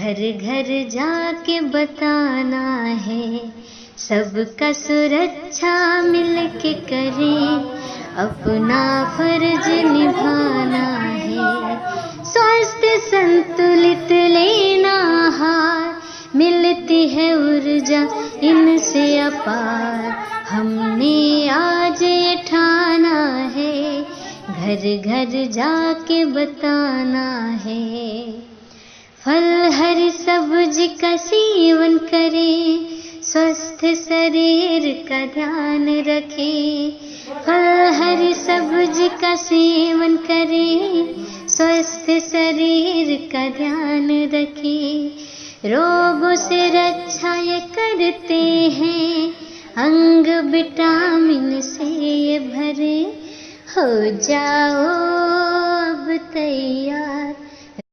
घर घर जाके बताना है, सबका सुरक्षा मिलके करें, अपना फर्ज निभाना है। स्वास्थ्य संतुलित लेना आहार, मिलती है ऊर्जा इनसे अपार। हमने आज ये ठाना है, घर घर जाके बताना है। फल हरी सब्जी का सेवन करें, स्वस्थ शरीर का ध्यान रखें। फल हरी सब्जी का सेवन करें, स्वस्थ शरीर का ध्यान रखें। रोगों से रक्षा ये करते हैं, अंग विटामिन से ये भरे। हो जाओ अब तैयार,